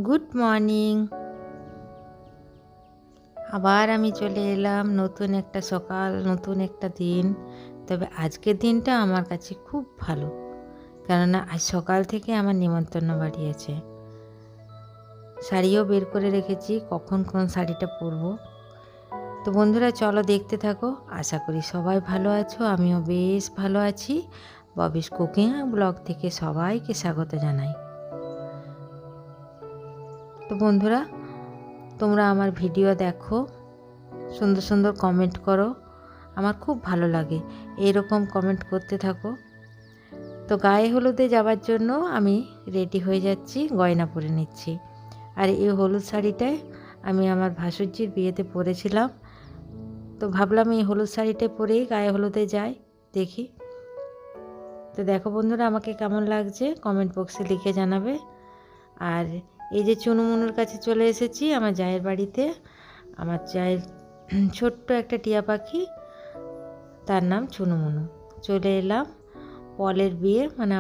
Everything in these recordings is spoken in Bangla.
Good morning. আবার আমি চলে এলাম, নতুন একটা সকাল, নতুন একটা দিন। তবে আজকের দিনটা আমার কাছে খুব ভালো, কেননা আজ সকাল থেকে আমার নিমন্ত্রণ বাড়ি আছে। শাড়িও বের করে রেখেছি, কখন কোন শাড়িটা পরবো। তো বন্ধুরা চলো দেখতে থাকো। আশা করি সবাই ভালো আছো, আমিও বেশ ভালো আছি। ববিস কুকিং ব্লগ থেকে সবাইকে স্বাগত জানাই। তো বন্ধুরা, তোমরা আমার ভিডিও দেখো, সুন্দর সুন্দর কমেন্ট করো, আমার খুব ভালো লাগে। এরকম কমেন্ট করতে থাকো। তো গায়ে হলুদে যাওয়ার জন্য আমি রেডি হয়ে যাচ্ছি, গয়না পরে নিচ্ছি। আর এই হলুদ শাড়িটায় আমি আমার ভাসুরজির বিয়েতে পরেছিলাম, তো ভাবলাম এই হলুদ শাড়িটা পরেই গায়ে হলুদে যাই, দেখি। তো দেখো বন্ধুরা, আমাকে কেমন লাগছে কমেন্ট বক্সে লিখে জানাবে। আর এই যে চুনুমুনুর কাছে চলে এসেছি, আমার জায়ের বাড়িতে। আমার জায়ের ছোট্ট একটা টিয়া পাখি, তার নাম চুনুমুনু। চলে এলাম পলের বিয়ে, মানে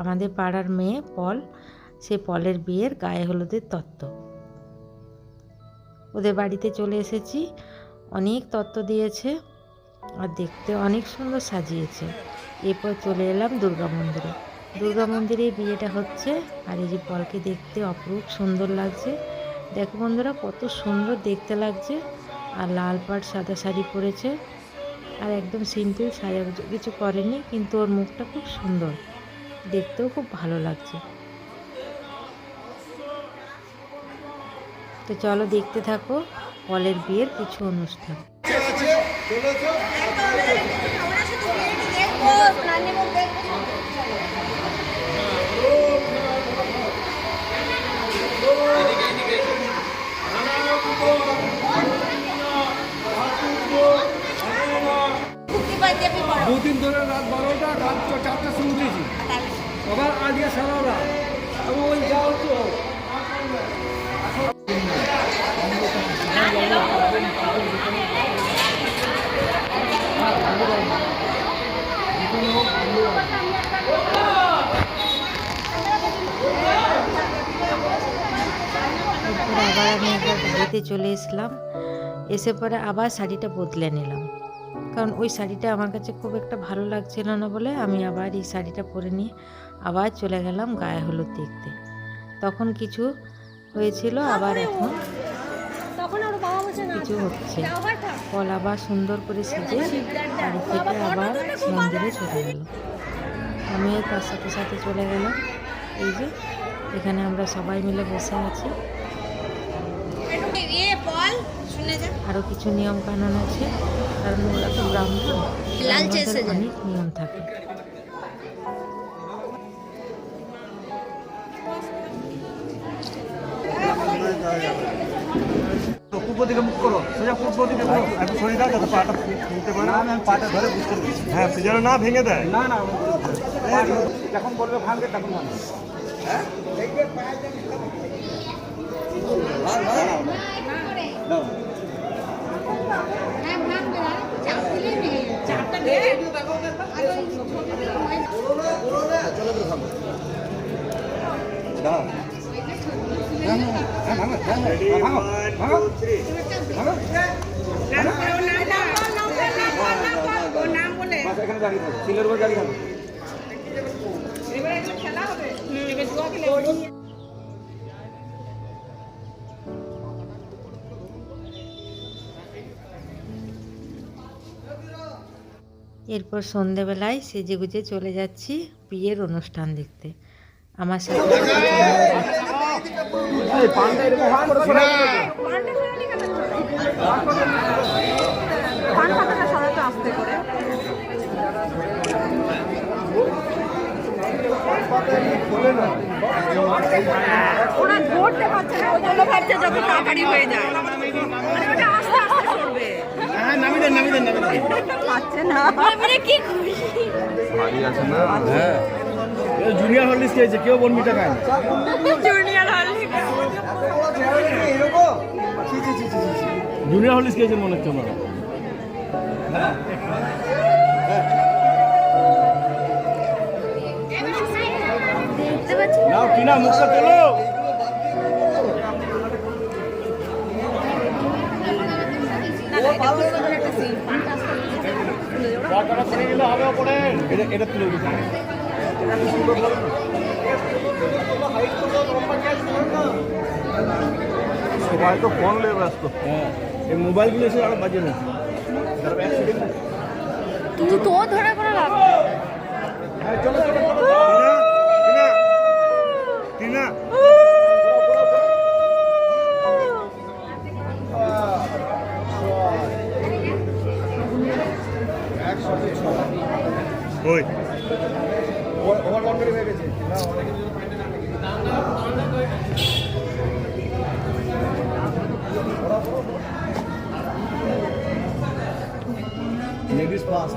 আমাদের পাড়ার মেয়ে পল, সে পলের বিয়ের গায়ে হলুদের তত্ত্ব। ওদের বাড়িতে চলে এসেছি, অনেক তত্ত্ব দিয়েছে আর দেখতে অনেক সুন্দর সাজিয়েছে। এরপর চলে এলাম দুর্গা মন্দিরে। দুর্গা মন্দিরে বিয়েটা হচ্ছে, আর এই যে পলকে দেখতে অপরূপ সুন্দর লাগছে। দেখো বন্ধুরা, কত সুন্দর দেখতে লাগছে। আর লাল পাড় সাদা শাড়ি পরেছে, আর একদম সিম্পল, সাজা কিছু করেনি, কিন্তু ওর মুখটা খুব সুন্দর, দেখতেও খুব ভালো লাগছে। তো চলো দেখতে থাকো পলের বিয়ের কিছু অনুষ্ঠান। দুদিন ধরে রাত 12টা, রাত 4টার সময় উঠেছি, আবার আজকে সারা রাত ওই যাও তো। আবার আমি একবার বাড়িতে চলে এসলাম, এসে পরে আবার শাড়িটা বদলে নিলাম, কারণ ওই শাড়িটা আমার কাছে খুব একটা ভালো লাগছিল না বলে আমি আবার এই শাড়িটা পরে নিয়ে আবার চলে গেলাম গায়ে হলুদ দেখতে। তখন কিছু হয়েছিল, আবার এখন কিছু হচ্ছে। ফল আবার সুন্দর করে সেজে বাড়ি থেকে আবার মন্দিরে চলে গেল। আমিও তার সাথে সাথে চলে গেলাম। এই যে এখানে আমরা সবাই মিলে বসে আছি। আরও কিছু নিয়ম কানুন আছে, কারণ ওরা তো ব্রাহ্মণ, অনেক নিয়ম থাকে। পূর্ব দিকে মুখ করো, সোজা পূর্ব দিকে করো। একটু সরে দাও যাতে পাটা খুলতে পারে। আমি পাটা ধরে বুঝতে পারছি। হ্যাঁ, সে যেন না ভেঙে দেয়। না না, যখন বলবে ভাঙবে তখন ভাঙবে। হ্যাঁ, দেখবে পায়ে যেন দাও। হ্যাঁ, ভাঙবে না, চাপ দিলে ভেঙে যাবে। চাপটা দিয়ে দেখো না, বলো না, চলো তো ভাঙো। দাও। এরপর সন্ধেবেলায় সেজে গুজে চলে যাচ্ছি বিয়ের অনুষ্ঠান দেখতে। আমার সাথে ওরা ধরতে পারছে না, ওই জন্য ভাবছে যত তাড়াতাড়ি হয়ে যায়, ওটা আস্তে আস্তে করবে। হ্যাঁ, নামি দেন পাচ্ছে না, মানে কি খুশি ভারী আছে না। হ্যাঁ, জুনিয়র হলিস খেয়েছে, কেউ বনমিটা খায় না। জুনিয়র হলিস জুনিয়র হলিস খেয়েছে মনে হচ্ছে আমার। দেখতে পাচ্ছি নাও কিনা মুখটা তোলো। এটা তুলে দিতে সবাই তো ফোন নিয়ে ব্যস্ত। হ্যাঁ, এই মোবাইলগুলো এসে আরো বাজে না। কিন্তু তো ধরে করে লাভ হ্যাঁ, চলো চলো টিনা ওই ওভার বাউন্ডারি হয়ে গেছে না অনেক লেডিস ফার্স্ট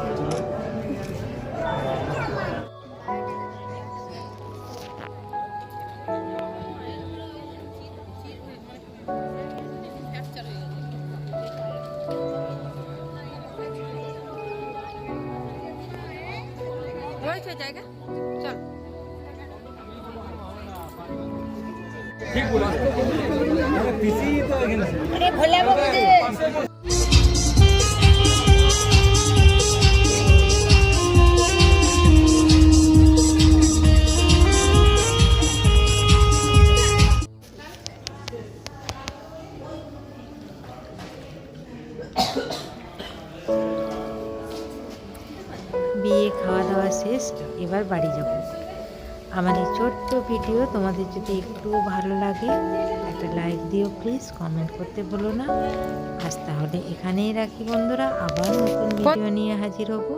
হয়েছে জায়গা চল ঠিক বলে পিসি তো এখানে আরে ভোলা বাবু যে বিয়ে খাওয়া দাওয়া শেষ, এবার বাড়ি যাব। আমার এই ছোট্ট ভিডিও তোমাদের যদি একটু ভালো লাগে একটা লাইক দিও প্লিজ, কমেন্ট করতে ভুলো না। আজ তাহলে এখানেই রাখি বন্ধুরা, আবার নতুন ভিডিও নিয়ে হাজির হব।